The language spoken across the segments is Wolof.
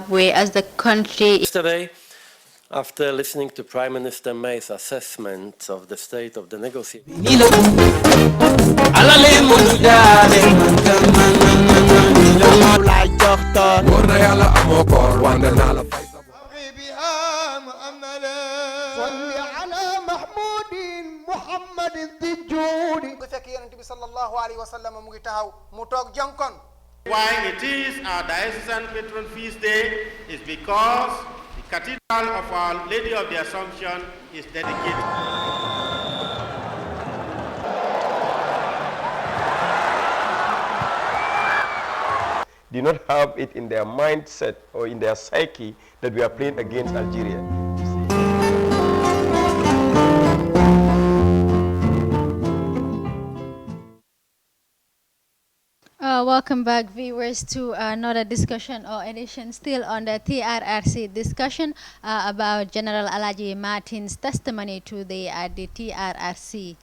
we as the country. Yesterday, after listening to Prime Minister May's assessment of the state of the negotiation, Why it is our diocesan patron feast day is because the Cathedral of Our Lady of the Assumption is dedicated. Do not have it in their mindset or in their psyche that we are playing against Algeria. Welcome back, viewers, to another discussion or edition still on the TRRC discussion about General Alaji Martin's testimony to the TRRC.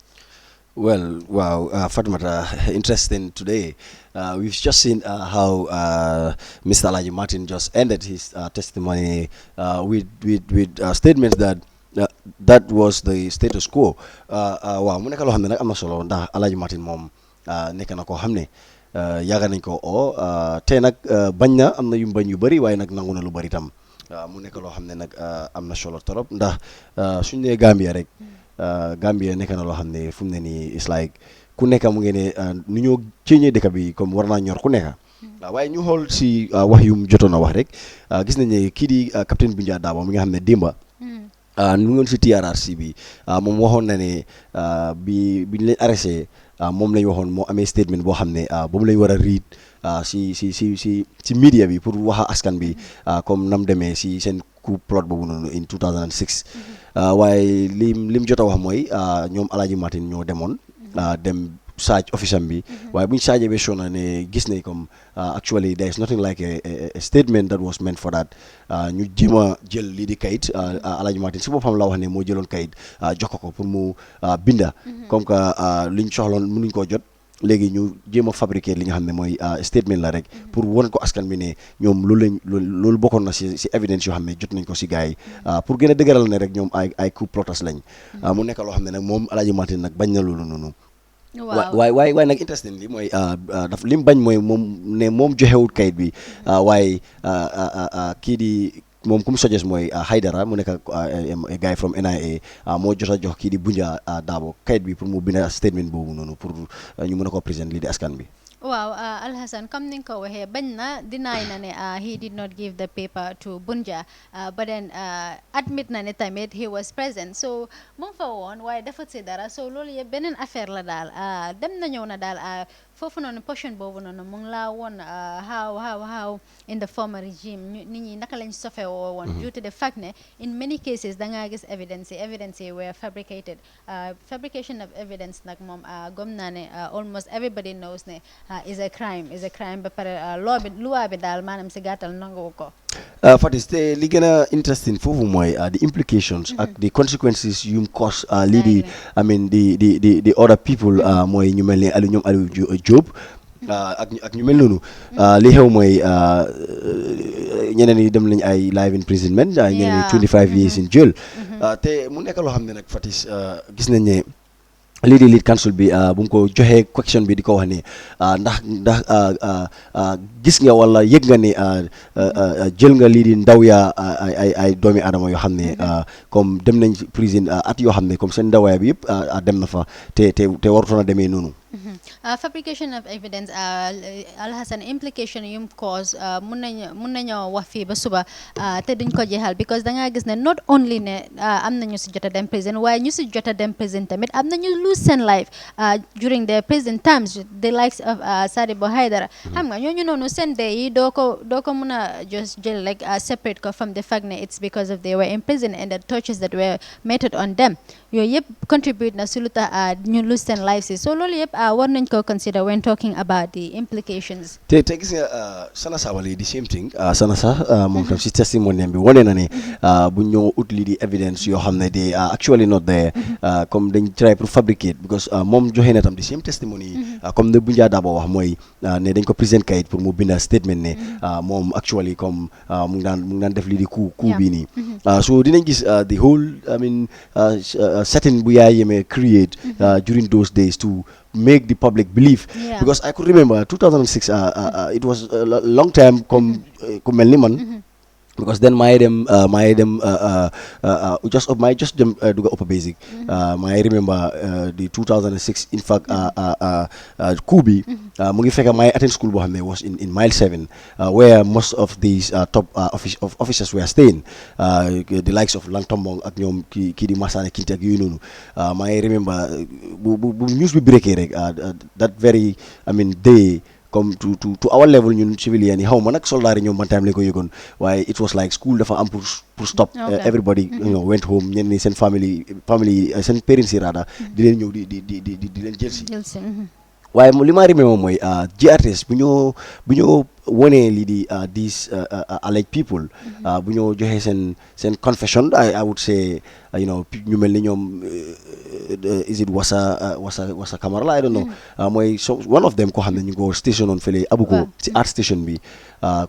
Well, wow, Fatimata, interesting today. We've just seen how Mr. Alaji Martin just ended his testimony with statements that that was the status quo. Wow, mu nekk loo xam ne nag am na solo ndax Alaji Martin moom nekk na koo xam ne yaaga nañ ko tey nag bañ na am na yu bañ yu bëri waaye nag nangu na lu bëri tam mu nekk loo xam ne nag am na solo trop ndax suñ nee Gambia rek. Gambia nekk na loo xam ne fu mu ne nii it's like ku nekk mu ngi ne nu ñoo ceeñee dëkk bi comme war naa ñor ku nekk waaye ñu xool si wax yu mu jotoon a wax rek gis nañ ne kii di capitaine Bunja Dabo mi nga xam ne démba nu ngoon si TRRC bi moom waxoon na ne bi ñu leen arrêté moom lañ waxoon moo amee statement boo xam ne boobu lañ war a read si media bi pour wax askan bi comme nam demee si seen coup plot boobu noonu in 2006 waaye lim jot a wax mooy ñoom Alaji Martin ñoo demoon dem search office am bi waaye bu ñu searchee ba sona ne gis ne comme actually there is nothing like a statement that was meant for that ñu jéem a jël lii di kayit Alaji Martin si boppam la wax ne moo jëloon kayit jox ko pour mu binda comme que liñ soxloon mënuñ koo jot léegi ñu jéem a fabriquer li nga xam ne mooy statement la rek pour won ko askan bi ne ñoom loolu bokkoon na si évidence yoo xam ne jot nañ ko si gars yi pour gën a dëgëral ne rek ñoom ay coup plotters lañ mu nekk loo xam ne nag moom Alaji Martin nag bañ na loolu noonu waaye nag interesting li mooy daf li mu bañ mooy moom joxewut kayit bi waaye kii di moom ku mu suggest mooy Haidara mu nekk a guy from NIA moo jot a jox kii di Bunja Dabo kayit bi pour mu bind statement boobu noonu pour ñu mën a ko présenter lii di askan bi. Wow, Alhassan, comme ni nga ko waxee bañ na deny na ne he did not give the paper to Bunja but then admit na ne tamit he was present so mu ngi fa woon waaye defut si dara so loolu yëpp beneen affaire la daal dem na ñëw na daal foofu noonu portion boobu noonu mu ngi laa woon how in the former regime nit ñi naka lañ sofee woo woon due to the fact ne in many cases da ngaa gis evidence yi were fabricated fabrication of evidence nag moom gom naa ne almost everybody knows ne is a crime ba pare loi bi daal maanaam si gàttal nangu ko Fatis te li gën a interesting foofu mooy the implications ak the consequences yum cause lii di I mean the other people mooy ñu mel ni ñoom Aliou Diop ak ñu mel noonu li xew mooy ñeneen ñi dem nañ ay live imprisonment ñeneen ñi 25 years in jail te mu nekk loo xam ne nag Fatis gis nañ ne lii di lead council bi bu mu ko joxee question bi di ko wax ne ndax gis nga wala yëg nga ne jël nga lii di ndaw yaa ay doomi aadama yoo xam ne comme dem nañ prison at yoo xam ne comme seen ndawaay bi yëpp dem na fa te warutoon a demee noonu. Fabrication of evidence Alhassan implication yum cause mun nañoo wax fii ba suba te duñ ko jeexal because da ngaa gis ne not only ne am nañu si jot a dem prison waaye ñu si jot a dem prison tamit am nañu lose seen life during their prison terms the likes of Sadibou Haidara xam nga ñooñu noonu seen dee yi doo ko mun a just jël like separate ko from the fact ne it's because of they were in prison and the tortures that were meted on them yooyu yëpp contribute na si lu tax ñu lose seen life si so loolu yëpp war nañ ko consider when talking about the implications. te gis nga Sana Sabally the same thing Sana moom tam si testimony bi wane na ne bu ñëw ut lii di evidence yoo xam ne they are actually not there comme dañ try pour fabricate because moom joxe na tam the same testimony comme ne bu njaa daaba wax mooy ne dañ ko present kayit pour mu binda statement ne moom actually comme mu ngi daan def lii di coup bii nii so dinañ gis the whole I mean setting bu yaa yemee create during those days to make the public believe because I could remember 2006 it was a long time come mel ni man because then my just do upper basic I remember the 2006 in fact Kubi mu ngi fekk my attend school boo xam ne was in mile 7 where most of these top officers were staying the likes of Langtombong ak ñoom kii di Masane Kinti ak yooyu noonu I remember bu news bi breaké rek that very I mean day comme to our level ñun civilian yi xaw ma nag soldat yi ñoom man time lañ ko yëgoon waaye it was like school dafa am pour stop everybody went home ñenn ñi seen family seen parents yi raada di leen ñëw di leen jël si waaye li ma remember mooy GRTS bu ñoo wonee lii di these alleged people bu ñoo joxee seen confession I would say ñu mel ni ñoom is it wasa Camara la I don't know mooy one of them koo xam ne ñu ngi ko station on fële Abuko ci art station bi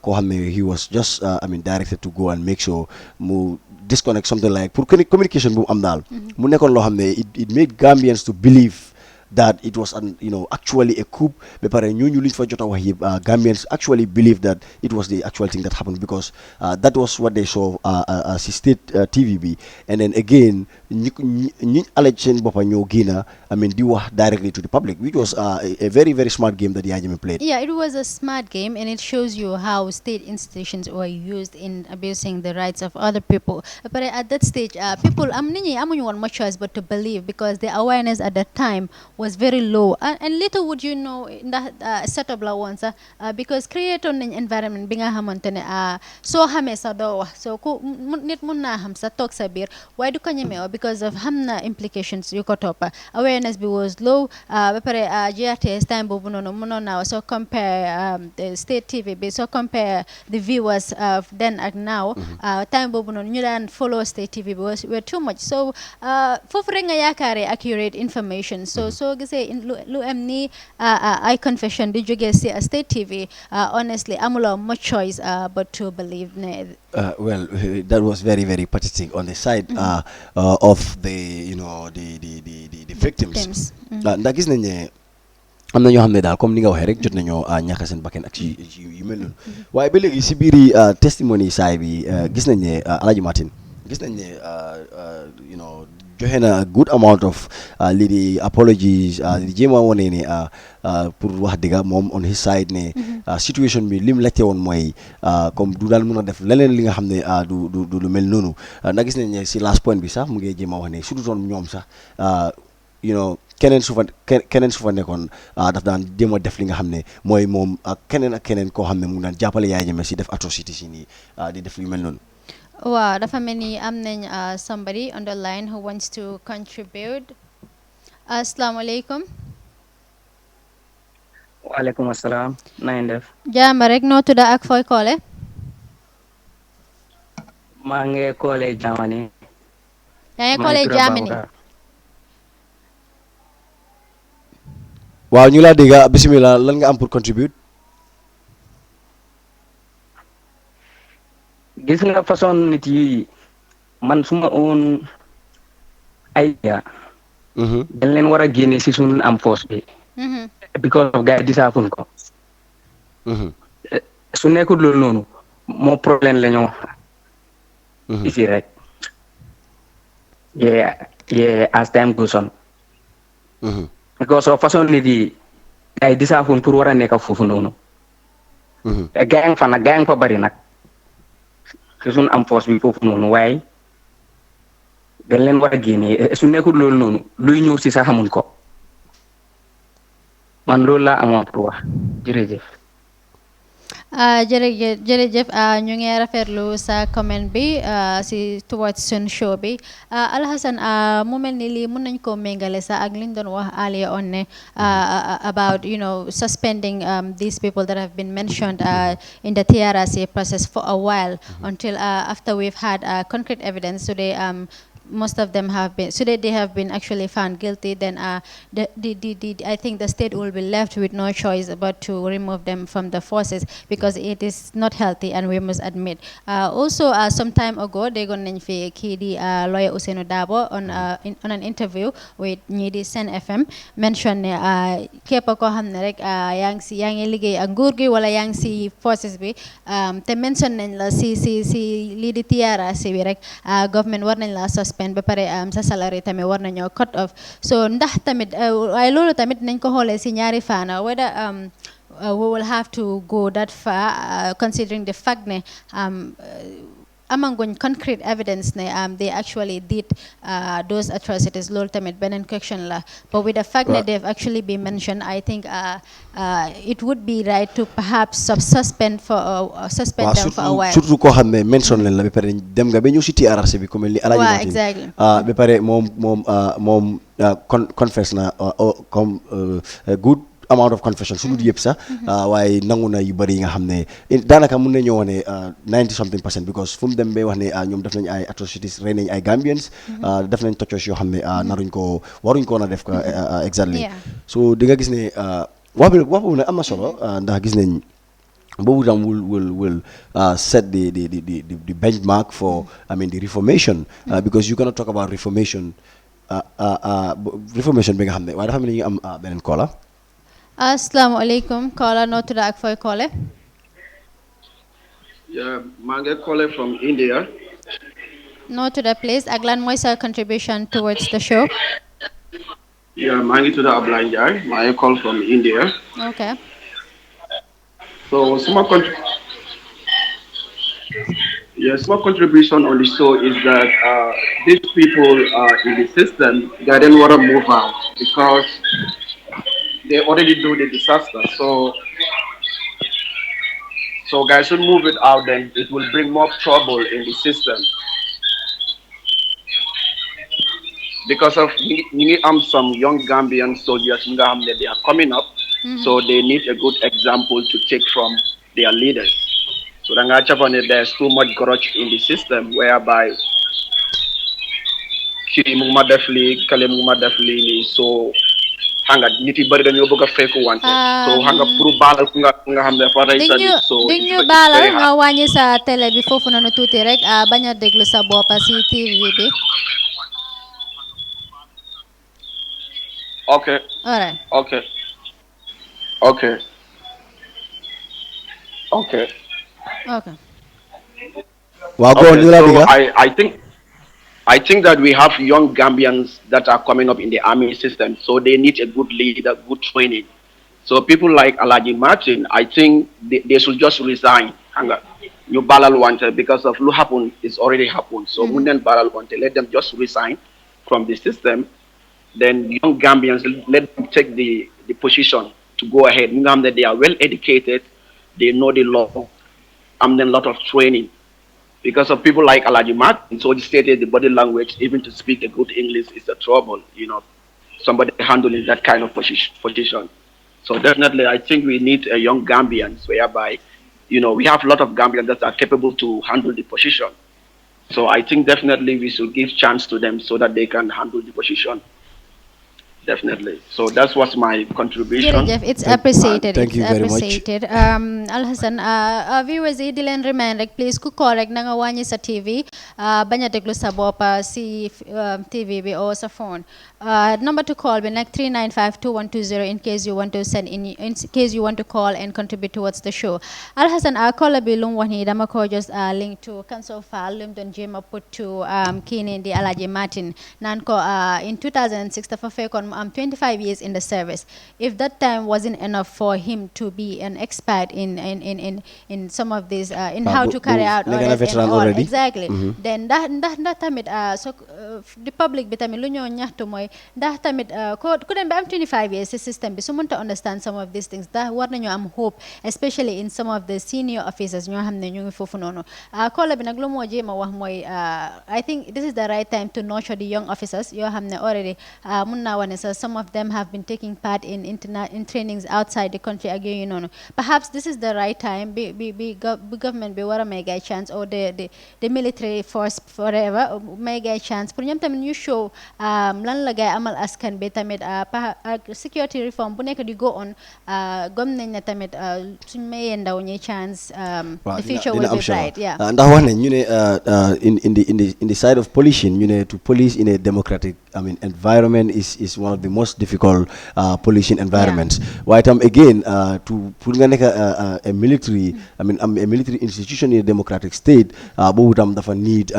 koo xam ne he was just I mean directed to go and make sure mu disconnect something like pour communication bu mu am daal mu nekkoon loo xam ne it made Gambians to believe that it was actually a coup ba pare ñooñu luñ fa jot a wax yëpp Gambians actually believe that it was the actual thing that happened because that was what they saw si state TV bi and then again ñi allege seen boppa ñoo génna I mean di wax directly to the public which was a very very smart game that Yaya Jammeh played. Yeah, it was a smart game and it shows you how state institutions were used in abusing the rights of other people. But at that stage people amuñu woon much choice but to believe because the awareness at that time was very low and little would you know ndax setup la woon sax because create nañ environment bi nga xamante ne soo xamee sa doo wax so ku nit mun naa xam sa toog sa biir waaye du ko ñemee wax because of xam na implications yu ko toppa awareness bi was low ba pare GRTS time boobu noonu mënoon naa soo compare the state TV bi soo compare the viewers of then ak now time boobu noonu ñu daan follow state TV bi were too much so foofu rek nga yaakaaree accurate information so gisee lu am ni ay confession di jógee si state TV honestly amuloo much choice but to believe ne well that was very very pathetic on the side of the the victims ndax gis nañ ne am na ñoo xam ne daal comme ni nga waxee rek jot nañoo ñàkk seen bakkan ak ci yu mel noonu waaye ba léegi si biiri testimony saay bi gis nañ ne Alhaji Martin gis nañ ne joxe na a good amount of lii di apologies di jéem a wone ne pour wax dëgga moom on his side ne situation bi lim laajte woon mooy comme du daal mën a def leneen li nga xam ne du lu mel noonu na gis nañ ne si last point bi sax mu ngi jéem a wax ne su dutoon ñoom sax keneen su fa nekkoon daf daan jéem a def li nga xam ne mooy moom ak keneen koo xam ne mu ngi daan jàppale Yaya Jammeh si def atrocité si nii di def yu mel noonu. Wow, dafa mel ni am nañ somebody on the line who wants to contribute. Assalamu alaikum. Waalaikum assalam. Na ngeen def. Jaama rek noo tudda ak fooy koole. maa ngi koole Germany. yaa ngi koole Germany. waaw ñu laa dégg bismillah lan nga am pour contribute. gis nga façon nit yi man suma own idea dañ leen war a génne si suñu am force bi because of gars yi disaafun ko su nekkul loolu noonu moo problème la ñoo ici rek yeah as time goes on because of façon nit yi gars yi disaafun pour war a nekk foofu noonu gars yi fa bari nag te suñu am force bi foofu noonu waaye dañ leen war a génne su nekkul loolu noonu luy ñëw si sax xamuñ ko man loolu laa amoon pour wax jërëjëf. jërëjëf ñu ngi rafetlu sa comment bi si towards sun show bi Alhasan mu mel ni lii mën nañ koo méngale sax ak liñ doon wax earlier on ne about suspending these people that have been mentioned in the TRC process for a while until after we've had concrete evidence today. Most of them have been, so that they have been actually found guilty, then I think the state will be left with no choice but to remove them from the forces because it is not healthy, and we must admit. Also, some time ago, they gon nañ fi kii di lawyer Ousseynou Dabo on an interview with ñii di Sen FM mention ne képp koo xam ne rek yaa ngi liggéey ak nguur gi wala yaa ngi si forces bi te mention nañ la si lii di TRRC bi rek government war nañ la suspend ba pare sa salary tamit war nañoo cut off. So ndax tamit waaye loolu tamit nañ ko xoolee si ñaari faana whether we will have to go that far considering the fact ne amanguñ concrete evidence ne they actually did those atrocities. Loolu tamit beneen question la, but with the fact that they've actually been mentioned, I think it would be right to perhaps suspend them for a while. Surtout koo xam ne mention leen la ba pare dem nga ba ñëw si TRRC bi ku mel ni Alaaji Martin. Exactly. Ba pare moom confess na comme good amount of confession su dul yëpp sax waaye nangu na yu bëri yi nga xam ne daanaka mun nañoo wane 90-something% because fu mu dem bay wax ne ñoom def nañ ay atrocities rey nañ ay Gambians def nañ toccos yoo xam ne waruñ ko na def ko exactly. So di nga gis ne wax boobu ne am na solo ndax gis nañ boobu tam will set the benchmark for the reformation because you cannot talk about reformation bi nga xam ne waaye dafa mel ni ñu am beneen caller. Assalamu alaikum. Caller, no to the Akfoy caller. Yeah, Mange caller from India. No to the place. Aglan Moisa contribution towards the show. Yeah, Mange to the Ablanjai. My call from India. Okay. So small contribution on the show is that these people in the system, they didn't want to move out because they already do the disaster. So guys should move it out, then it will bring more trouble in the system. Because of some young Gambian soldiers, they are coming up, so they need a good example to take from their leaders. So there's too much grudge in the system, whereby so hanga nit yi bari dañoo bëgg a fekk wante so hanga pour balal ku nga xam ne fa ray sa nit so dañu balal nga wàññi sa télé bi foofu noonu tuuti rek bañ a déglu sa bopp si TV bi. Okay. All right. Okay. Wow, go on, so I think that we have young Gambians that are coming up in the army system, so they need a good leader, good training. So people like Alhaji Martin, I think they should just resign. You balal wanted because of what happened is already happened. So Munden balal wanted, let them just resign from the system. Then young Gambians, let them take the position to go ahead. They are well educated, they know the law, and then a lot of training. Because of people like Alhaji Martin, so he stated the body language, even to speak a good English is a trouble, somebody handling that kind of position. So definitely, I think we need a young Gambians, whereby, we have a lot of Gambians that are capable to handle the position. So I think definitely we should give chance to them so that they can handle the position. Definitely. So that's what's my contribution. Jeff, it's appreciated. Thank you very much. Alhasan, viewers, idilen remind like please ku correct na nga wàññi sa TV bañ a déglu sa bopp si TV bi or sa phone. Number to call be like 395-2120 in case you want to case you want to call and contribute towards the show. Alhasan, caller bi lum wax ni dama ko just link to council file lum don jema put to kini di Alhaji Martin nan ko in 2006 dafa fekkon 25 years in the service. If that time wasn't enough for him to be an expert in some of these in how to carry out orders and all, exactly, then that time it so the public bi tamit lu ñoo ñaxtu mooy ndax tamit ku dem ba am 25 years si system bi su mënta understand some of these things ndax war nañoo am hope especially in some of the senior officers ñoo xam ne ñu ngi foofu noonu koola bi nag lu moo jéem a wax mooy I think this is the right time to nurture the young officers yoo xam ne already mun naa wane sax some of them have been taking part in trainings outside the country ak yooyu noonu perhaps this is the right time bi government bi war a may gay chance or the military force forever may gay chance pour ñoom tamit ñu show lan la gay amal askan bi tamit security reform bu nekk di go on gom nañ ne tamit suñ mayee ndaw ñi chance the future will be bright yeah ndax wax nañ ñu ne in the side of policing ñu ne to police in a democratic environment is one of the most difficult policing environments waaye tam again pour nga nekk a military a military institution in a democratic state boobu tam dafa need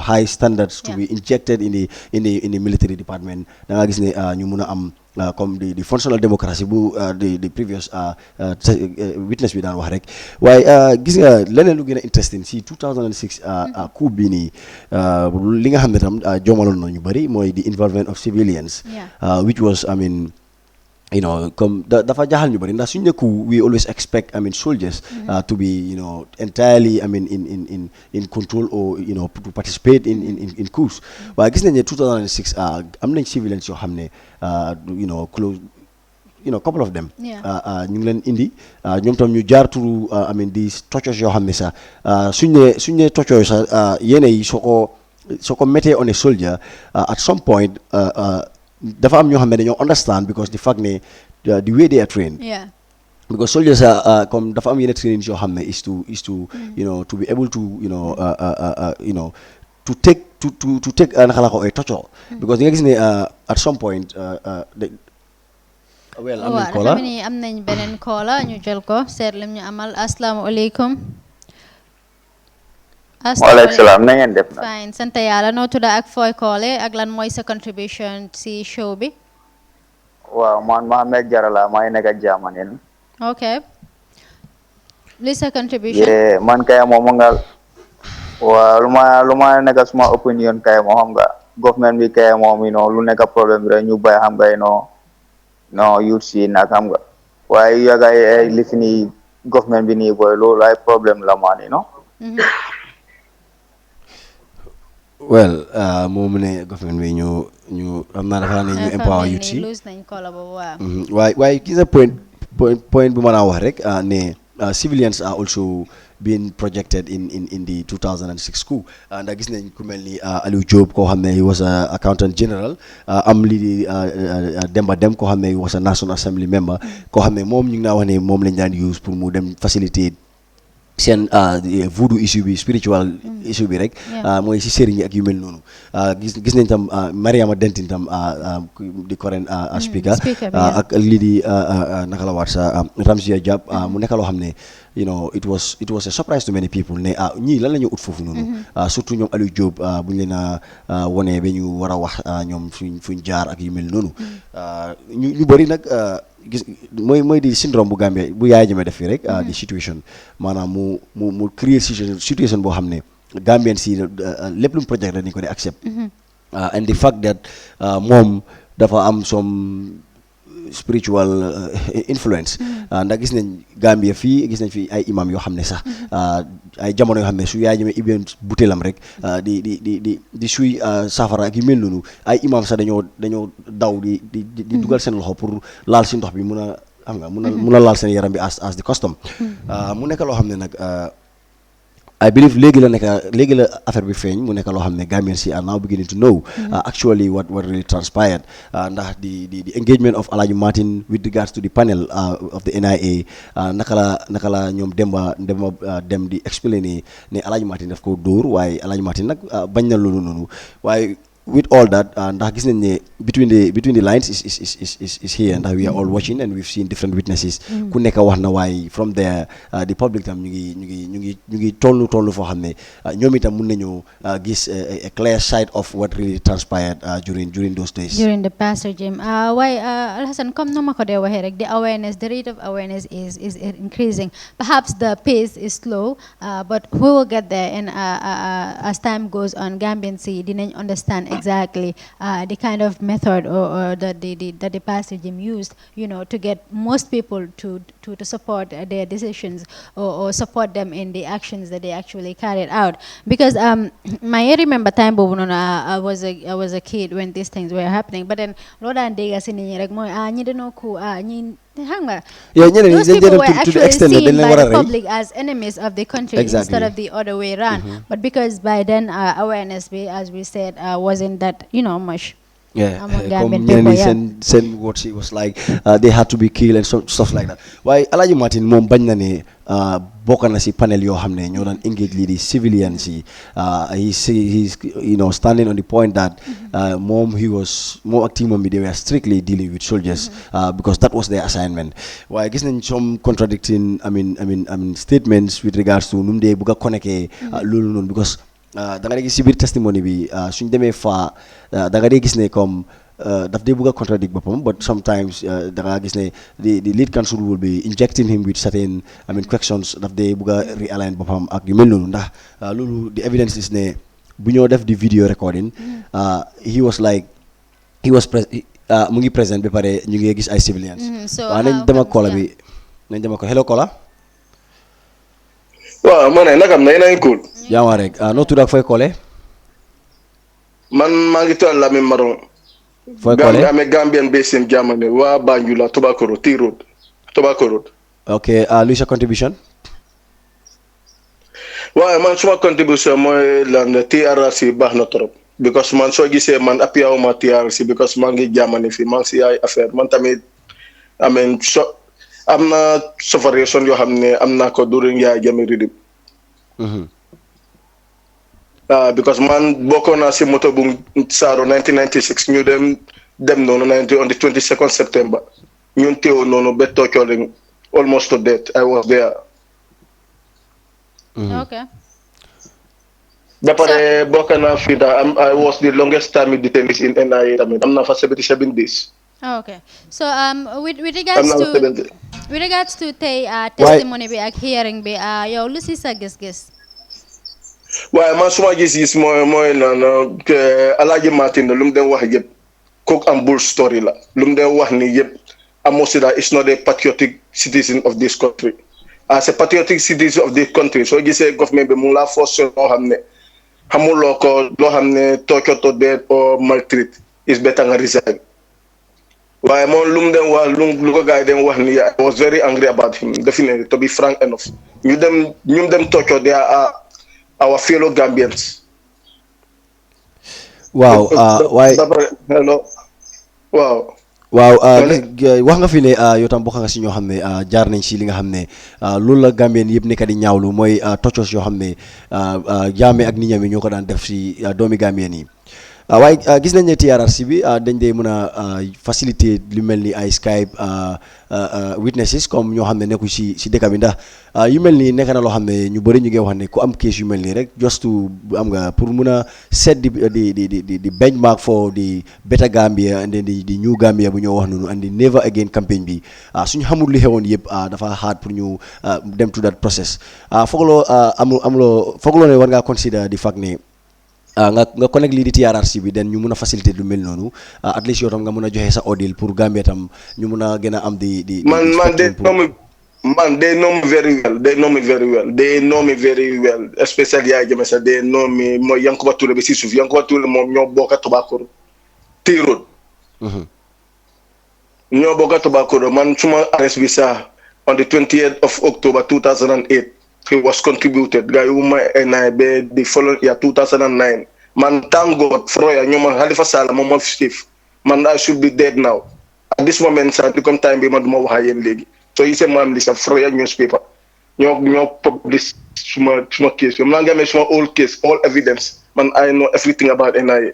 high standards to be injected in the military department da nga gis ne ñu mun a am comme the functional democracy bu the previous witness bi daan wax rek waaye gis nga leneen lu gën a interesting si 2006 coup bi nii li nga xam ne tam joomaloon na ñu bëri mooy the involvement of civilians which was comme dafa jaaxal ñu bëri ndax suñu nekku we always expect soldiers to be entirely in control or to participate in coups waaye gis nañ ne 2006 am nañ civilians yoo xam ne close couple of them ñu ngi leen indi ñoom tam ñu jaar turu di tortures yoo xam ne sax suñ ne tortures sax yéene yi soo ko méttee on a soldier at some point dafa am ñoo xam ne dañoo understand because the fact ne the way they are trained because soldiers are comme dafa am yenn trainings yoo xam ne is to to be able to to take naka la ko ay torture because di nga gis ne at some point am nañ beneen koola ñu jël ko seet lim ñu amal asalaamaaleykum waaleykum salaam na ngeen def na fine sant yàlla noo tudda ak fooy koole ak lan mooy sa contribution si show bi waaw man Mohamed Jarala maa ngi nekk ak Germany ok li sa contribution man kay moom nga waaw lu ma nekk suma opinion kay moom xam nga government bi kay moom lu nekk problème bi rek ñu bay xam nga youth si nag xam nga waaye yaga ay lifi ni government bi nii boy loolu ay problème la maan well moom ne government bi ñu am naa dafa ne ñu empower youth si waaye gis nga point bu ma naa wax rek ne civilians are also being projected in the 2006 coup ndax gis nañ ku mel ni Aliou Diop koo xam ne he was a accountant general am lii di Demba Dem koo xam ne he was a National Assembly member koo xam ne moom ñu ngi naa wax ne moom lañ daan use pour mu dem facilitate seen voodoo issue bi spiritual issue bi rek mooy si sëriñ ak yu mel noonu gis nañ tam Mariama Dentin tam di current speaker ak lii di naka la waat sa Ramsia Diab mu nekk loo xam ne it was a surprise to many people ne ñii lan la ñu ut foofu noonu surtout ñoom Aliou Diop bu ñu leen a wone ba ñu war a wax ñoom fuñ jaar ak yu mel noonu ñu bëri nag gis mooy di syndrome bu Gambie bu yaay jëmee def fii rek di situation maanaam mu créer situation boo xam ne Gambien si lépp lu mu projet dañu ko di accept and the fact that moom dafa am some spiritual influence ndax gis nañ Gambia fii gis nañ fi ay imam yoo xam ne sax ay jamono yoo xam ne su yaay jëmee ibeen butéelam rek di suy safara ak yu mel noonu ay imam sax dañoo daw di dugal seen loxo pour laal si ndox bi mun a xam nga mun a laal seen yaram bi as the custom mu nekk loo xam ne nag I believe léegi la affaire bi feeñ mu nekk loo xam ne Gambians si are now beginning to know actually what really transpired ndax the engagement of Alhaji Martin with regards to the panel of the NIA naka la ñoom Demba dem di explainer ne Alhaji Martin daf ko dóor waaye Alhaji Martin nag bañ na loolu noonu waaye with all that, ndax gis nañ ne between the lines is here, ndax we are all watching and we've seen different witnesses. ku nekk wax na waaye from there the public tam ñu ngi tollu foo xam ne ñoom itam mun nañu gis a clear sight of what really transpired during those days. During the past regime. Why, Alhassan, come no makode waherek, the awareness, the rate of awareness is increasing. Perhaps the pace is slow, but we will get there. And as time goes on, Gambians didn't understand exactly the kind of method or that the past regime used, to get most people to support their decisions or support them in the actions that they actually carried out. Because I remember time I was a kid when these things were happening, but then Roda and Dega sini rek moy ñi dañoo ko ñi hanga. Those people were actually seen by the public as enemies of the country instead of the other way around. But because by then awareness, as we said, wasn't that much. Yeah, send what she was like, they had to be killed and stuff like that. Why Alaji Martin moom bañ na ne bokk na si panel yoo xam ne ñoo daan engage lii di civilians yi. He's standing on the point that moom ak teamam bi they were strictly dealing with soldiers because that was their assignment. Waaye gis nañ some contradicting statements with regards to nu mu dee bëgg a connecté loolu noonu because da nga gis si biir testimony bi suñ demee fa da nga dee gis ne comme daf dee bëgg a contradict boppam, but sometimes da nga gis ne the lead counsel will be injecting him with certain questions daf dee bëgg a realign boppam ak yu mel noonu ndax loolu the evidence is ne bu ñoo def di video recording mu ngi present ba pare ñu ngi gis ay civilians. waaw nañ dema kola bi hello kola. waaw ma ne naka am na yéen a ngi cool. jaama rek noo tudd ak fooy koole. man maa ngi tudd Lamine Maron. fooy koole amee Gambian based in Germany waa Banjul Tobacco Road. ok luy sa contribution. waaw man suma contribution mooy lan TRC baax na trop. because man soo gisee man appuyé wu ma TRC because maa ngi Germany fii maa ngi si ay affaire man tamit am na sufferation yoo xam ne am naa ko during Yaya Jammeh régime. Because man bokkoon naa si moto bu Saaro 1996 ñu dem noonu on the 22nd September ñun teewoon noonu ba toocoling almost to death. I was there. Okay. ba pare bokk naa fii I was the longest time detainees in NIA tamit am naa fa 77 days. Oh, okay. So with regards to tey testimony bi ak hearing bi yow lu si sa gis-gis. waaye man suma gis-gis mooy naan Alhaji Martin lu mu den wax yëpp cook and bull story la lu mu den wax ni yëpp Amosida is not a patriotic citizen of this country. As a patriotic citizen of this country soo gisee government bi mu ngi laa force loo xam ne xamuloo ko loo xam ne torture to death or maltreat is better nga resign. waaye moom lu mu den wax lu ko gars yi den wax ni I was very angry about him definitely to be frank enough. ñu dem torture they are our fellow Gambians. waaw waaye hello waaw. wax nga fi ne yow tam bokk nga si ñoo xam ne jaar nañ si li nga xam ne loolu la Gambien yëpp nekk di ñaawlu mooy tortures yoo xam ne Jammeh ak nit ñi ñoo ko daan def si doomi Gambien yi. waaye gis nañ ne TRRC bi dañ dee mën a faciliter lu mel ni ay Skype witnesses comme ñoo xam ne nekku si dëkk bi ndax yu mel nii nekk na loo xam ne ñu bëri ñu ngi wax ne ku am case yu mel nii rek just to am nga pour mun a set di benchmark for the better Gambia and then di new Gambia bu ñoo wax noonu and the never again campaign bi suñu xamul li xewoon yëpp dafa hard pour ñu dem to that process fooguloo ne war ngaa consider di fact ne nga connect lii di TRRC bi den ñu mun a faciliter lu mel noonu at least yow tam nga mun a joxe sa audil pour Gambia tam ñu mun a gën a am di man they know me very well they know me very well especially Yaya Jammeh sax they know me mooy Yankuba Touré bi si suuf Yankuba Touré moom ñoo bokk Tobacco Road ñoo bokk Tobacco Road man suma arrest bi sax on the 28th of October 2008 he was contributed guy wuma NIB the following year 2009 man thank God Froya ñooma Halifa Sallah moom moo fi man I should be dead now at this moment sax di comme time bi man duma wax ak yéen léegi so ise ma am li sax Froya newspaper ñoo publish suma case bi man nga amee suma all case all evidence man I know everything about NIA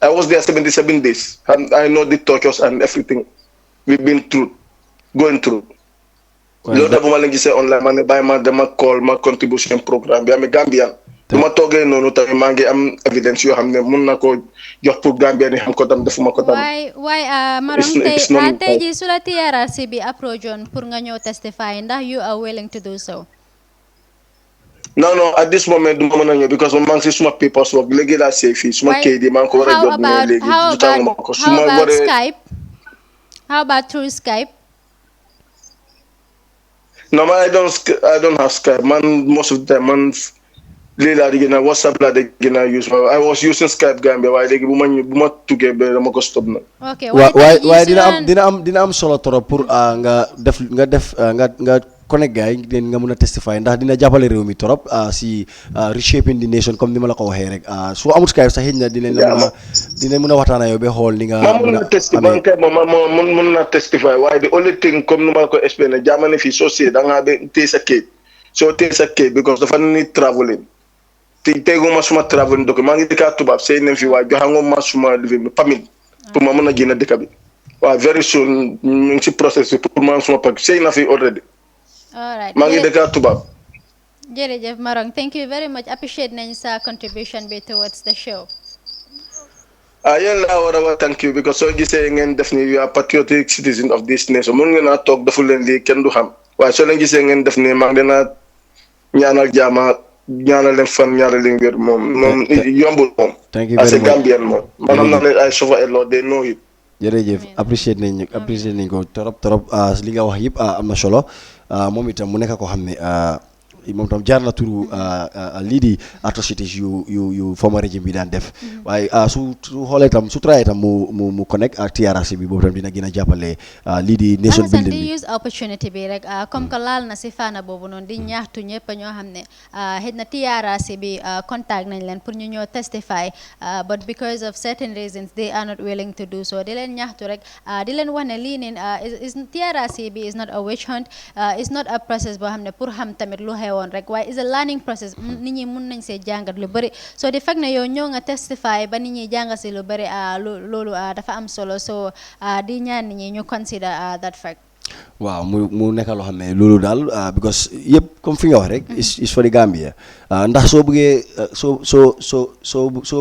I was there 77 days. And I know the tortures and everything we've been through, going through. Loolu da bu ma leen gisee online ma ne bàyyi ma dama call ma contribution programme bi amee Gambian. Du ma toogee noonu tamit maa ngi am evidence yoo xam ne mun na ko jox pour Gambian yi xam ko tam defuma ko tam. Why Marong tey jii su la TRRC bi approach on pour nga ñëw testify ndax you are willing to do so? No, at this moment, du ma mën a ñëw because maa ngi si suma papers work léegi laa see fii suma kayit yi maa ngi ko war a jot ne léegi. How about Skype? How about through Skype? No, man, I don't have Skype. Man, most of the time, man, lii laa di gën a WhatsApp laa di gën a use. I was using Skype Gambia waaye léegi bu ma tuggee ba dama ko stop na. Okay, waaye dina am solo trop pour nga connect gars yi den nga mun a testify ndax dina jàppale réew mi trop si reshaping the nation comme ni ma la ko waxee rek su amul Skype sax xëy na dina mun a waxtaan ak yow ba xool ni nga mun na testify waaye the only thing comme ni ma la ko explain jaamane fii soo see da ngaa téye sa kayit soo téye sa kayit because dafa need traveling teguma suma traveling donc maa ngi dëkk tubaab sey ne fi waaye joxango ma suma permit pour ma mën a génn dëkk bi waaw very soon ñu ngi si process pour ma suma permit sey na fi already. All right. maa ngi dëkk tubaab. Jërëjëf Marong, thank you very much. Appreciate nañ sa contribution bi towards the show. Yéen laa war a wax thank you because soo gisee ngeen def ni you are patriotic citizen of this nation mun ngeen a toog defu leen lii kenn du xam waaye soo leen gisee ngeen def ni maa ngi leen a ñaanal jaama ñaanal leen fan ñaanal leen wér moom yombul moom. Thank you very much as a Gambian moom. man am na leen ay suffer a lot they know it. jërëjëf appreciate nañ ko trop li nga wax yëpp am na solo moom itam mu nekk ko xam ne moom tam jaar na turu lii di atrocities yu former régime bi daan def waaye su xoolee tam su traité tam mu connect ak TRRC bi boobu tam dina gën a jàppale lii di nation building bi. di use opportunity bi rek comme que laal na si fànn boobu noonu di ñaaxtu ñëpp ñoo xam ne xëy na TRRC bi contact nañ leen pour ñu ñëw testify but because of certain reasons they are not willing to do so di leen ñaaxtu rek di leen wax ne lii nii TRRC bi is not a witch hunt is not a process boo xam ne pour xam tamit lu xew rek waaye is a learning process nit ñi mun nañ see jàngat lu bëri so di fekk ne yow ñoo nga testify ba nit ñi jàngat si lu bëri loolu dafa am solo so di ñaan nit ñi ñu consider that fact. waaw mu nekk loo xam ne loolu daal because yëpp comme fi nga wax rek is for the Gambia ndax soo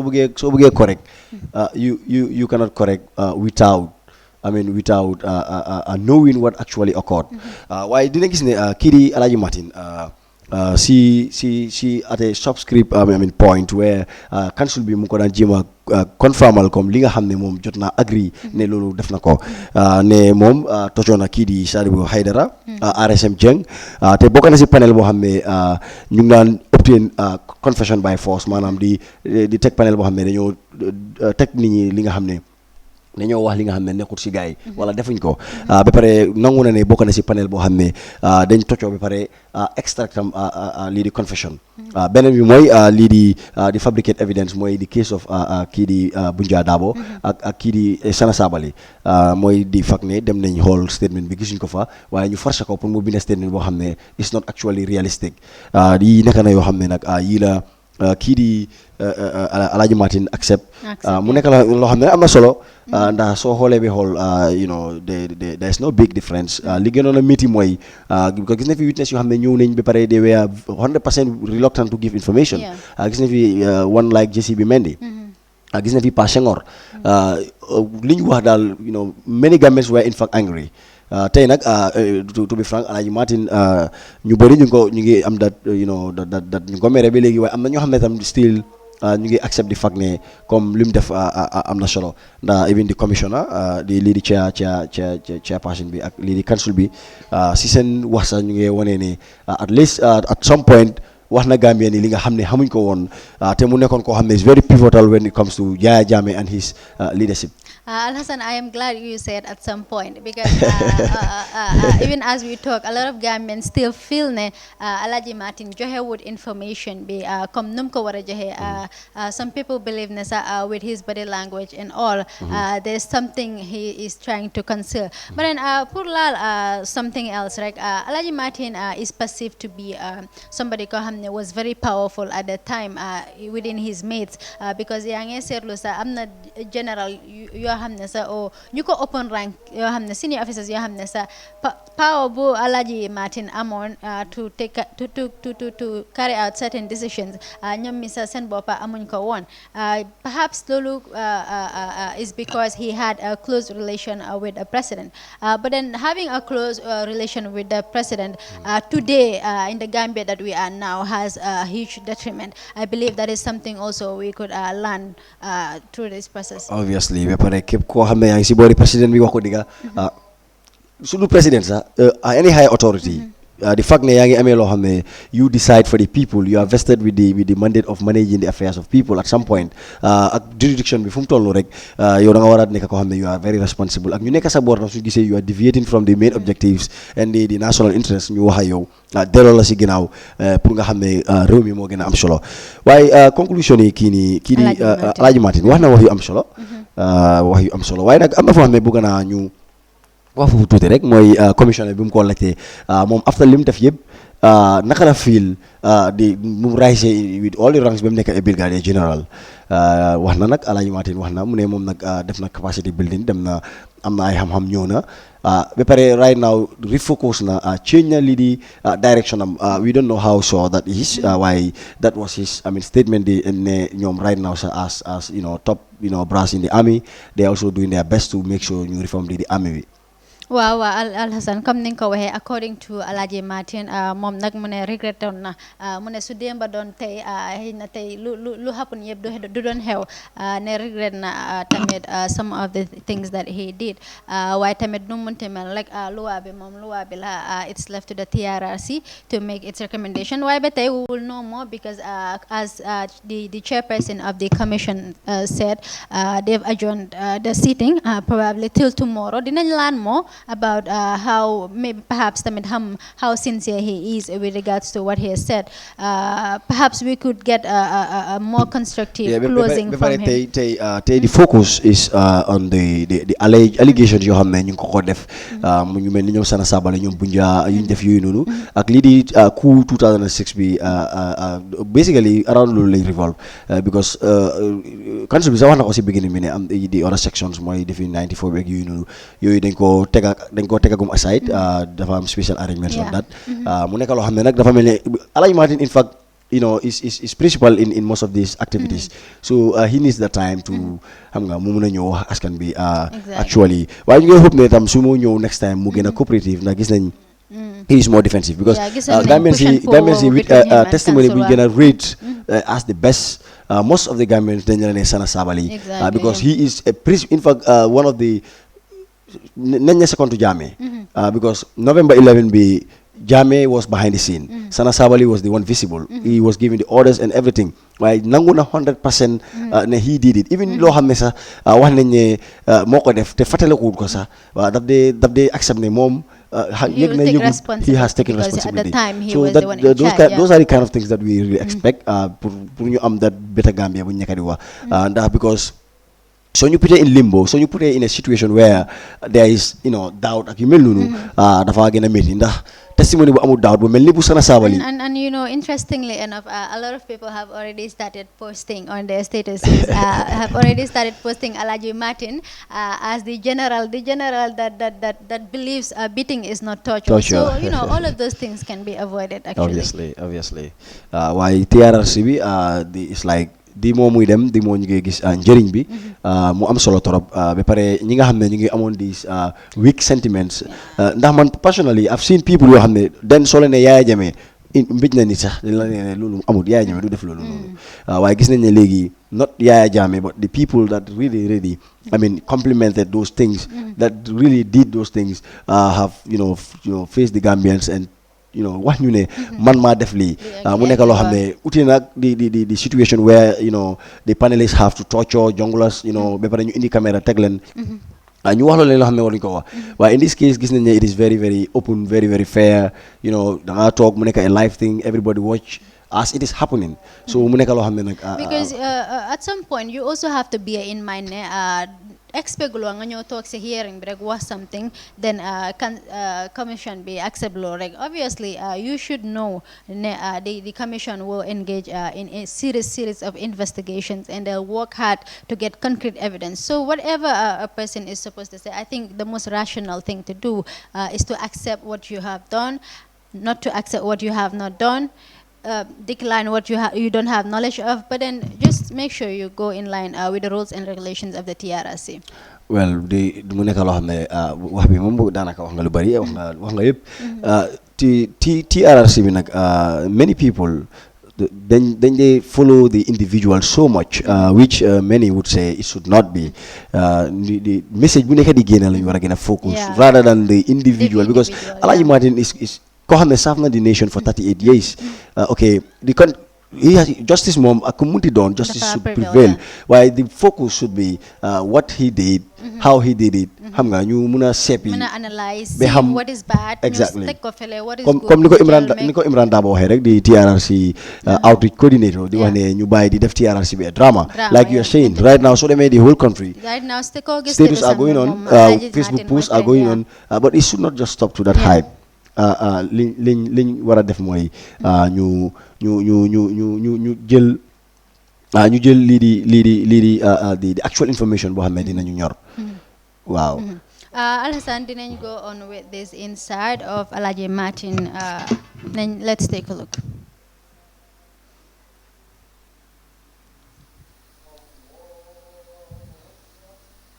bëggee correct you cannot correct without knowing what actually occurred waaye dina gis ne kii di Alhaji Martin si at a subscript point where council bi mu ko daan jéem a confirmal comme li nga xam ne moom jot naa agree ne loolu def na ko ne moom tojoon na kii di Sadibou Haidara RSM Jeng te bokk na si panel boo xam ne ñu ngi daan obtain confession by force maanaam di teg panel boo xam ne dañoo teg nit ñi li nga xam ne dañoo wax li nga xam ne nekkul si gars yi wala defuñ ko ba pare nangu na ne bokk na si panel boo xam ne dañ toccoo ba pare extract am lii di confession beneen bi mooy lii di fabricate evidence mooy di case of kii di Bunja Dabo ak kii di Sana Sabally mooy di fak ne dem nañ xool statement bi gisuñ ko fa waaye ñu forcé ko pour mu bind statement boo xam ne is not actually realistic yi nekk na yoo xam ne nag yii la kii di Alhaji Martin accept mu nekk la loo xam ne am na solo ndax soo xoolee bi xool there is no big difference li gënoon a métti mooy gis na fi witness yoo xam ne ñëw nañ ba pare they were 100% reluctant to give information gis na fi one like JCB Mendy gis na fi Pa Senghor li ñu wax daal many Gambians were in fact angry tey nag to be frank Alhaji Martin ñu bëri ñu ngi am that ñu ko mere ba léegi waaye am na ñoo xam ne tam still ñu ngi accept di fact ne comme li mu def am na solo ndax even di commissioner di lii di chairperson bi ak lii di council bi si seen wax sax ñu ngi wane ne at least at some point wax na Gambien yi li nga xam ne xamuñ ko woon te mu nekkoon koo xam ne is very pivotal when it comes to Yaya Jammeh and his leadership. Al Hassan, I am glad you said at some point because even as we talk, a lot of Gambians still feel ne Alaji Martin johe would information be come num ko wara johe. Some people believe ne sa with his body language and all, there's something he is trying to conceal. But then pour lal something else, right? Alaji Martin is perceived to be somebody ko hamne was very powerful at the time within his mates because yang serlu sa amna general yo hamne sa o ñuko open rank yo hamne senior officers yo hamne sa power bu Alaji Martin amon to take to carry out certain decisions ñom mi sa sen bopa amuñ ko won perhaps lolu is because he had a close relation with the president but then having a close relation with the president today in the Gambia that we are now has a huge detriment. I believe that is something also we could learn through this process. Obviously be pare kep ko xamne yang si bori president bi waxo diga sunu president sa any high authority the fact ne yangi amé lo xamné you decide for the people, you are vested with the mandate of managing the affairs of people at some point ak jurisdiction bi fum tollu rek yow da nga wara nek ko xamné you are very responsible ak ñu nek sa bor su gisé you are deviating from the main objectives and the national interest ñu waxa yow delo la ci ginaaw pour nga xamné rew mi mo gëna am solo way conclusion yi ki ni Alhaji Martin waxna wax yu am solo wax yu am solo way nak am na fo xamné bu gëna ñu wax fu tuuti rek mooy commissioner bi mu ko laajtee moom after lim def yëpp naka la feel di mu rise with all the ranks ba mu nekk brigadier general wax na nag Alhaji Martin wax na mu ne moom nag def na capacity building dem na am na ay xam-xam ñëw na ba pare right now refocus na change na lii di direction am we don't know how sure that is why that was his statement di ne ñoom right now as top brass in the army they also doing their best to make sure ñu reform di army bi. Wow, Al Hassan, comme ni nga ko waxee according to Alhaji Martin moom nag mu ne regretté na mu ne su démba doon tey xëy na tey lu happen yëpp du doon xew ne regret na tamit some of the things that he did waaye tamit nu mu munti mel like luwa bi la it's left to the TRRC to make its recommendation waaye ba tey we will know more because as the chairperson of the commission said they've adjourned the sitting probably till tomorrow dinañ learn more about how maybe perhaps how sincere he is with regards to what he has said. Perhaps we could get a more constructive closing from him. The focus is on the allegations yoo xam ne ñu ngi ko def mu ñu mel ni ñoom Sana Sabally ñoom Bunja yu ñu def yooyu noonu ak lii di coup 2006 bi basically around loolu lay revolve because council bi sax wax na ko si beginning bi ne am the other sections mooy defi 94 beeg yooyu noonu yooyu dañ ko tegagum aside dafa am special arrangements on that mu nekk loo xam ne nag dafa mel ne Alhaji Martin in fact is principal in most of these activities so he needs the time to xam nga mu mun a ñëw wax askan bi actually waaye ñu ngi hope ne tam su mu ñëw next time mu gën a cooperative ndax gis nañ he is more defensive because Gambians with testimony bu ñu gën a rate as the best most of the Gambians dañ la ne Sana Sabally because he is in fact one of the nañ ne second to Jammeh because November 11 bi Jammeh was behind the scene Sana Sabally was the one visible he was giving the orders and everything waaye nangu na 100% ne he did it even loo xam ne sax wax nañ ne moo ko def te fàttalikuwul ko sax waaw daf dee accept ne moom he has taken responsibility so those are the kind of things that we really expect pour ñu am that better Gambia bu ñu nekk di wax ndax because so you put it in limbo, so you put it in a situation where there is, doubt ak yu mel noonu dafa gën a métti ndax testimony bu amul doubt bu mel ni bu Sana Sabally and interestingly enough a lot of people have already started posting on their statuses have already started posting Alhaji Martin as the general that believes beating is not torture. So all of those things can be avoided actually. Obviously waaye TRRC bi it's like di moo muy dem di moo ñu ngi gis njëriñ bi mu am solo torop ba pare ñi nga xam ne ñu ngi amoon these weak sentiments ndax man personally I've seen people yoo xam ne den soo leen ne Yaya Jammeh mbéj na nit sax dañ la ne loolu amul Yaya Jammeh du def loolu noonu waaye gis nañ ne léegi not Yaya Jammeh but the people that really complimented those things that really did those things have faced the Gambians and you know wax ñu ne man maa def lii mu nekk loo xam ne uti nag the situation where you know the panelists have to torture junglers you know ba pare ñu indi caméra teg leen ñu wax loolu loo xam ne waruñu ko wax waaye in this case gis nañ ne it is very very open very very fair you know da ngaa toog mu nekk a live thing everybody watch as it is happening so mu nekk loo xam ne nag because at some point you also have to bear in mind ne expect lo nga ñoo talk sa hearing bi rek was something then commission be accept lo rek obviously you should know the commission will engage in a series of investigations and they'll work hard to get concrete evidence. So whatever a person is supposed to say, I think the most rational thing to do is to accept what you have done, not to accept what you have not done. Decline what you don't have knowledge of, but then just make sure you go in line with the rules and regulations of the TRC. Well, mu nekk loo xam ne wax bi moom daanaka wax nga lu bari wax nga yëpp TRC bi nag many people then they follow the individual so much which many would say it should not be the message bu nekk di génne la ñu war a gën a focus rather than the individual because Alhaji Martin is koo xam ne serve na the nation for 38 years okay he has justice moom ak community doon justice should prevail waaye the focus should be what he did how he did it xam nga ñu mun a seppi mën a analyse ba xam what is bad exactly teg ko fële what is good comme ni ko Imran Dabo waxee rek di TRRC outreach coordinator di wax ne ñu bàyyi di def TRRC bi a drama like you are saying right now so demee the whole country right now status are going on Facebook posts are going on but it should not just stop to that hype liñ war a def mooy ñu jël lii di the actual information boo xam ne dinañu ñor waaw Alhassan dinañ go on with this inside of Alhaji Martin let's take a look.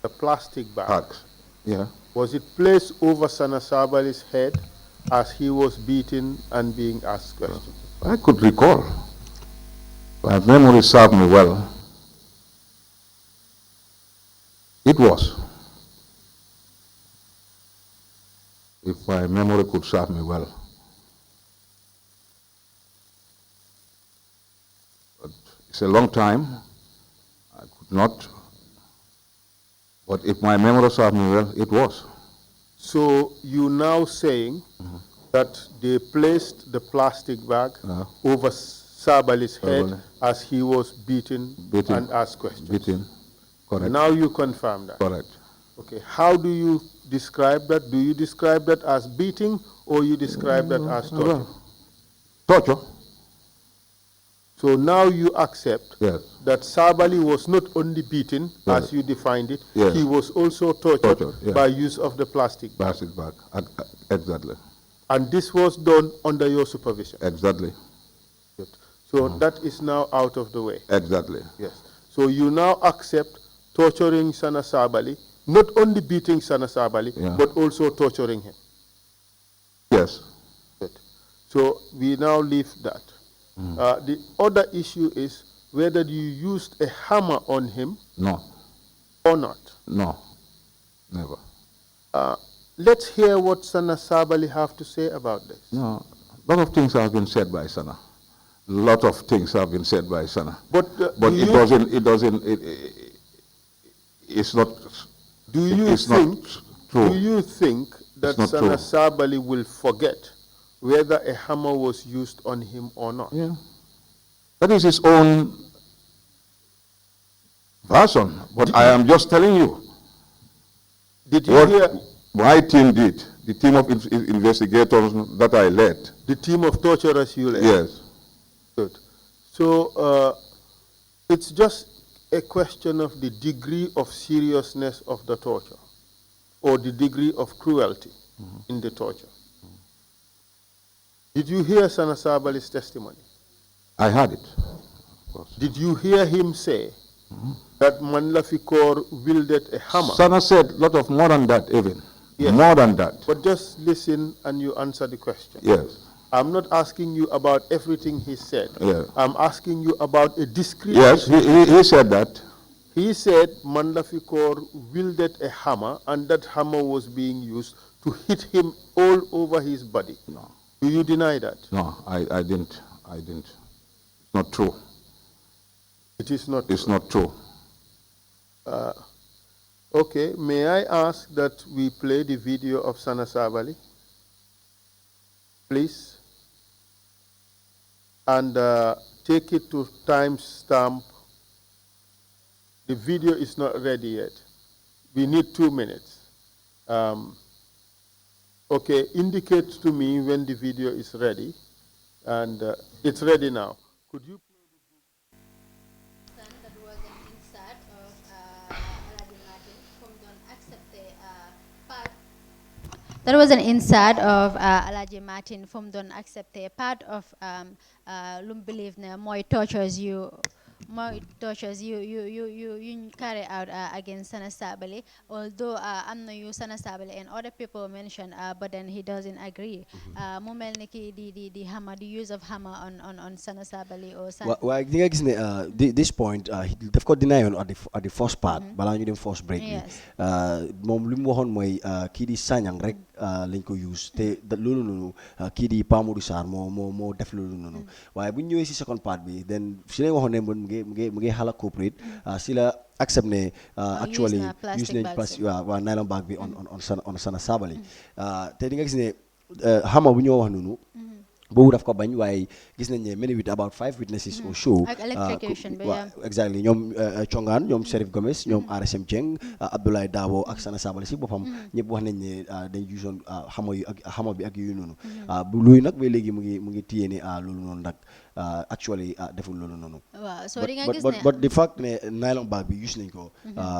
The plastic bags, was it placed over Sana Sabali's head as he was beaten and being asked questions? I could recall. My memory served me well. It was. If my memory could serve me well. But it's a long time. I could not. But if my memory served me well, it was. So you now saying that they placed the plastic bag over Sabali's head as he was beaten and asked questions? Beaten, correct. Now you confirm that? Correct. Okay, how do you describe that? Do you describe that as beating or you describe that as torture? Torture. So now you accept that Sabali was not only beaten, as you defined it, he was also tortured by use of the plastic bag. Plastic bag, exactly. And this was done under your supervision? Exactly. Good. So that is now out of the way? Exactly. Yes. So you now accept torturing Sana Sabali, not only beating Sana Sabali, but also torturing him? Yes. Good. So we now leave that. The other issue is whether you used a hammer on him. No. Or not. No, never. Let's hear what Sana Sabali have to say about this. No, a lot of things have been said by Sana. A lot of things have been said by Sana. But it's not. Do you think that Sana Sabali will forget whether a hammer was used on him or not? Yeah. That is his own version, but I am just telling you. Did you hear? My team did. The team of investigators that I led. The team of torturers you led? Yes. Good. So it's just a question of the degree of seriousness of the torture or the degree of cruelty in the torture. Did you hear Sana Sabali's testimony? I heard it. Of course. Did you hear him say that Manlafikor wielded a hammer? Sana said a lot of more than that even. Yes. More than that. But just listen and you answer the question. Yes. I'm not asking you about everything he said. Yes. I'm asking you about a discrete... Yes, he said that. He said Manlafikor wielded a hammer and that hammer was being used to hit him all over his body. No. Do you deny that? No, I didn't. I didn't. It's not true. It is not It's true. not true. Okay, may I ask that we play the video of Sana Sabali, please? And take it to timestamp. The video is not ready yet. We need 2 minutes. Okay, indicate to me when the video is ready. And it's ready now. Could you play the video? That was an insert of Aladdin Martin from Don't Accept the part. That was an insert of Alaji Martin from Don't Accept a part of Lum believe na more tortures you carry out against Sana Sabali, although I'm not you Sana Sabali and other people mention but then he doesn't agree. Mumel niki the hammer, the use of hammer on Sana Sabali or Well, I think this point, they've got deny on at the first part, but I need first break. Yes. Mom limu wahon moy kidi sanyang rek lañ ko use te lolu nonu kidi Pamoudou Sarr mo def lolu nonu. Waye bu ñëwé ci second part bi then ci lañ waxone mu ngi hala corporate ci la accept ne actually use nañ plastic wa nylon bag bi on Sana Sabally te di nga gis ne xama bu ñoo wax nonu boobu daf ko bañ waaye gis nañ ne many with about 5 witnesses or so exactly ñoom Congaan ñoom Sheriff Gomez ñoom RSM Jeng Abdoulaye Dabo ak Sana Sabally si boppam ñëpp wax nañ ne dañ gisoon xama bi ak yooyu noonu bu luy nag ba léegi mu ngi téye ne loolu noonu nag actually deful loolu noonu but the fact ne nylon bag bi use nañ ko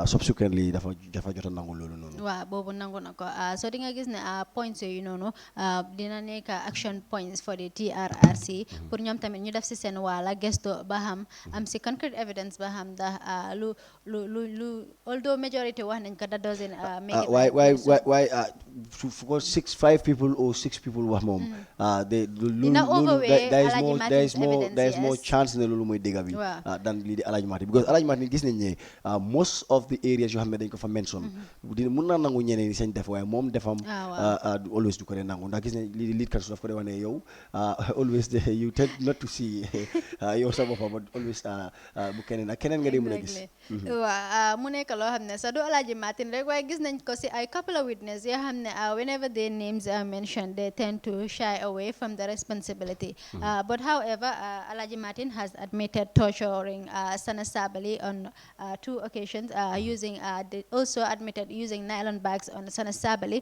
subsequently dafa jot a nangu loolu noonu waaw boobu nangu na ko so di nga gis ne points yooyu noonu dina nekk action points for the TRRC pour ñoom tamit ñu def si seen wàlla gesto ba xam am si concrete evidence ba xam ndax lu although majority wax nañ ko that doesn't make it why for 5 people or 6 people wax moom there is more chance ne loolu mooy dégg bi dan lii di Alhaji Martin because Alhaji Martin gis nañ ne most of the areas yoo xam ne dañ ko fa mention dina mun naa nangu ñeneen ñi seen def waaye moom defam always du ko dee nangu ndax gis nañ lii di lead counsel daf ko dee wax ne yow always you tend not to see yow sa boppam but always bu keneen ak keneen nga dee mën a gis waaw mu nekk loo xam ne sax du Alhaji Martin rek waaye gis nañ ko si ay couple of witness yoo xam ne whenever their names are mentioned they tend to shy away from the responsibility but however Alhaji Martin has admitted torturing Sana Sabally on 2 occasions also admitted using nylon bags on Sana Sabally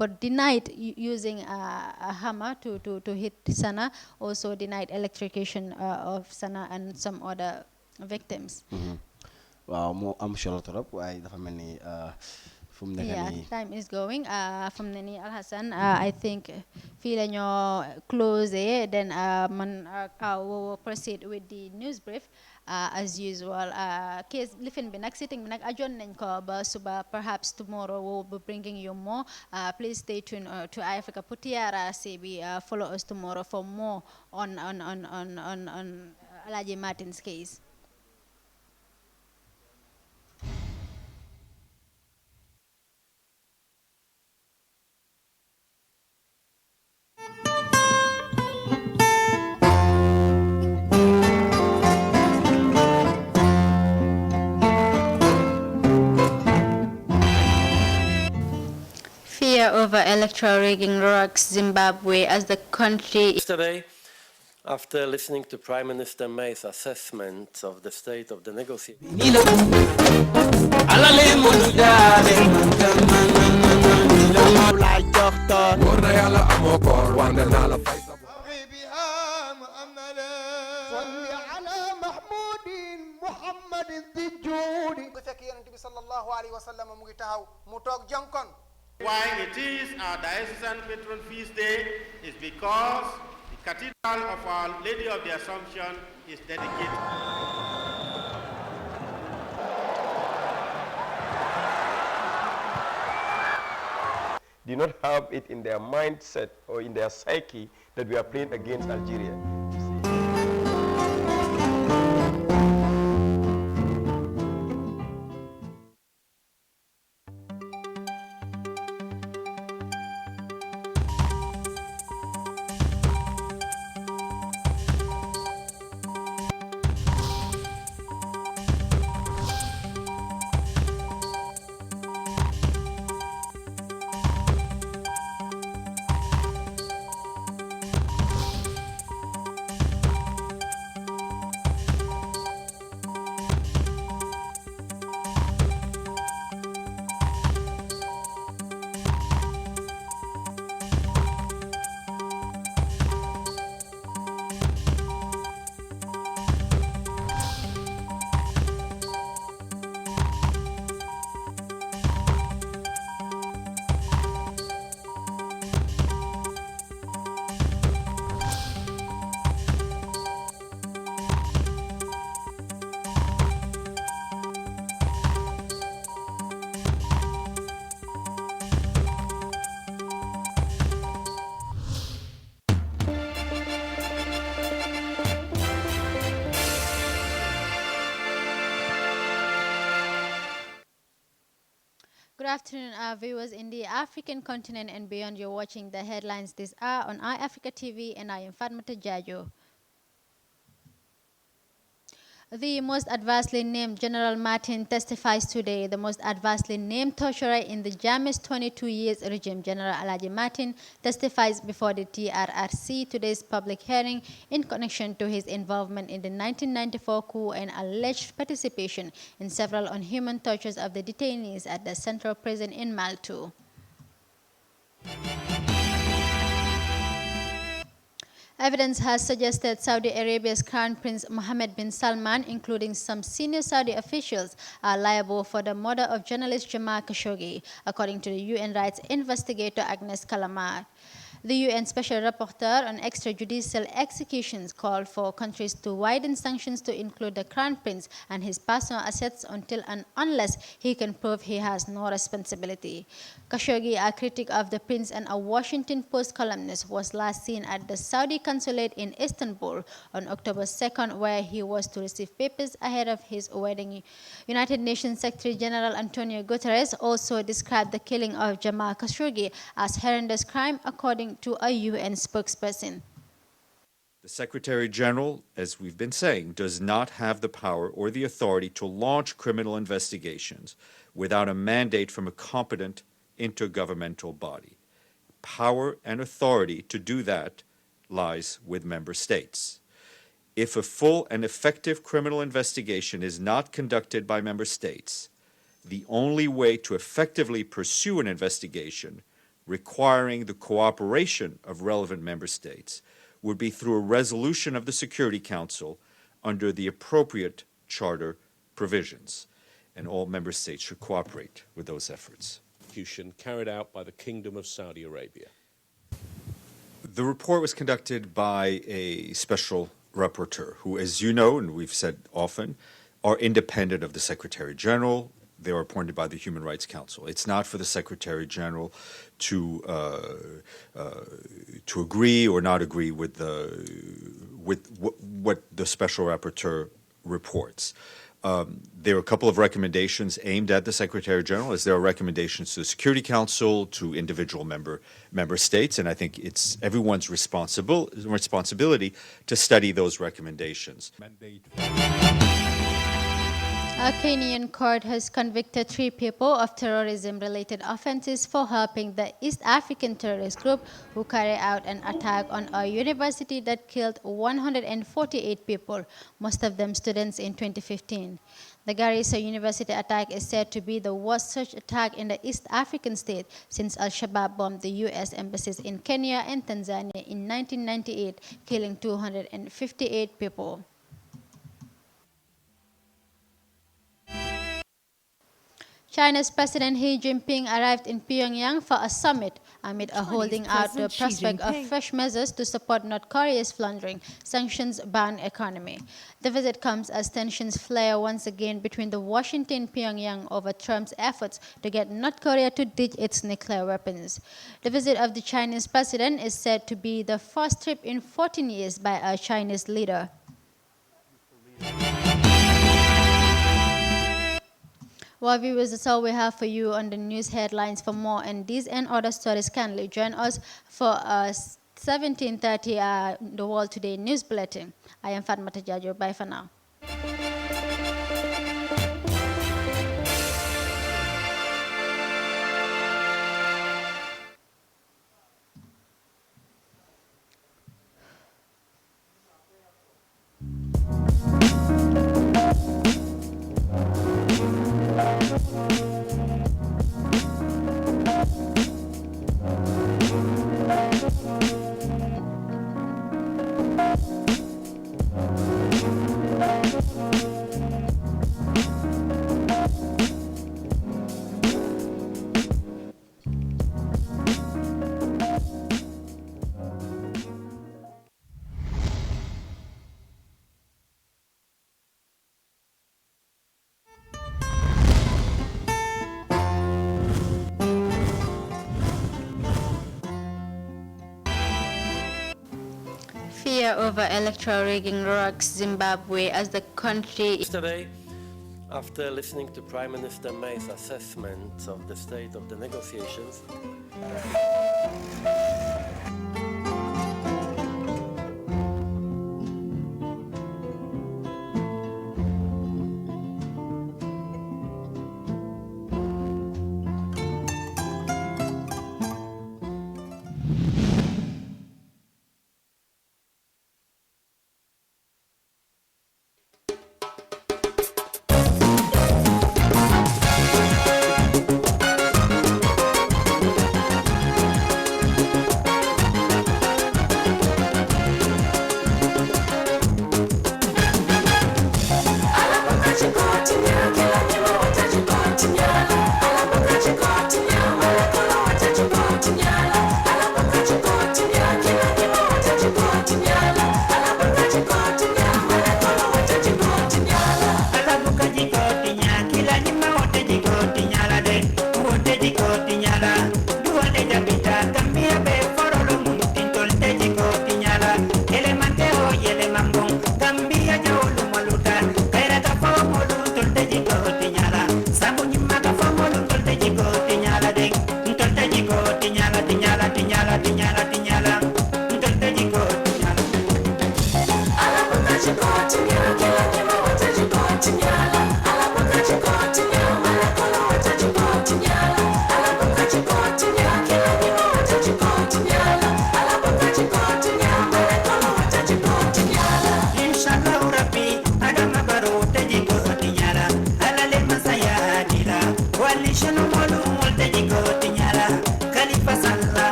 but denied using a hammer to hit Sana, also denied electrocution of Sana and some other victims. Wow, mo am solo torop waaye dafa mel ni time is going from Nani Al Hassan I think fii la ñoo close then I will proceed with the news brief as usual case lifin bi nag sitting bi nag ajoon nañ ko ba suba perhaps tomorrow we'll be bringing you more please stay tuned to Africa pour TRC bi follow us tomorrow for more on Alhaji Martin's case. Fear over electoral rigging rocks Zimbabwe as the country. Yesterday, after listening to Prime Minister May's assessment of the state of the negotiation. Why it is our diocesan patron feast day is because the Cathedral of Our Lady of the Assumption is dedicated. Do not have it in their mindset or in their psyche that we are playing against Algeria. afternoon, our viewers in the African continent and beyond. You're watching the headlines this hour on iAfrica TV, and I am Fatmata Jajo. The most adversely named General Martin testifies today. The most adversely named torturer in the Jammeh's 22 years regime, General Alaji Martin, testifies before the TRRC today's public hearing in connection to his involvement in the 1994 coup and alleged participation in several unhuman tortures of the detainees at the central prison in Maltu. Evidence has suggested Saudi Arabia's Crown Prince Mohammed bin Salman, including some senior Saudi officials, are liable for the murder of journalist Jamal Khashoggi, according to the UN rights investigator Agnes Kalamar. The UN Special Rapporteur on extrajudicial executions called for countries to widen sanctions to include the Crown Prince and his personal assets until and unless he can prove he has no responsibility. Khashoggi, a critic of the prince and a Washington Post columnist, was last seen at the Saudi consulate in Istanbul on October 2nd, where he was to receive papers ahead of his wedding. United Nations Secretary General Antonio Guterres also described the killing of Jamal Khashoggi as horrendous crime, according to a UN spokesperson. The Secretary General, as we've been saying, does not have the power or the authority to launch criminal investigations without a mandate from a competent intergovernmental body. Power and authority to do that lies with member states. If a full and effective criminal investigation is not conducted by member states, the only way to effectively pursue an investigation requiring the cooperation of relevant member states would be through a resolution of the Security Council under the appropriate charter provisions, and all member states should cooperate with those efforts. Carried out by the Kingdom of Saudi Arabia. The report was conducted by a special rapporteur who, as you know, and we've said often, are independent of the Secretary General. They are appointed by the Human Rights Council. It's not for the Secretary General to agree or not agree with what the special rapporteur reports. There are a couple of recommendations aimed at the Secretary General, as there are recommendations to the Security Council, to individual member states, and I think it's everyone's responsibility to study those recommendations. A Kenyan court has convicted 3 people of terrorism-related offenses for helping the East African terrorist group who carried out an attack on a university that killed 148 people, most of them students, in 2015. The Garissa University attack is said to be the worst such attack in the East African state since Al-Shabaab bombed the U.S. embassies in Kenya and Tanzania in 1998, killing 258 people. China's President Xi Jinping arrived in Pyongyang for a summit amid a holding out the prospect of fresh measures to support North Korea's floundering, sanctions-bound economy. The visit comes as tensions flare once again between the Washington and Pyongyang over Trump's efforts to get North Korea to ditch its nuclear weapons. The visit of the Chinese president is said to be the first trip in 14 years by a Chinese leader. Well, viewers, that's all we have for you on the news headlines. For more on these and other stories, kindly join us for 17:30 The World Today News Bulletin. I am Fatmata Jajo. Bye for now. Fear over electoral rigging rocks Zimbabwe as the country. Yesterday, After listening to Prime Minister May's assessment of the state of the negotiations,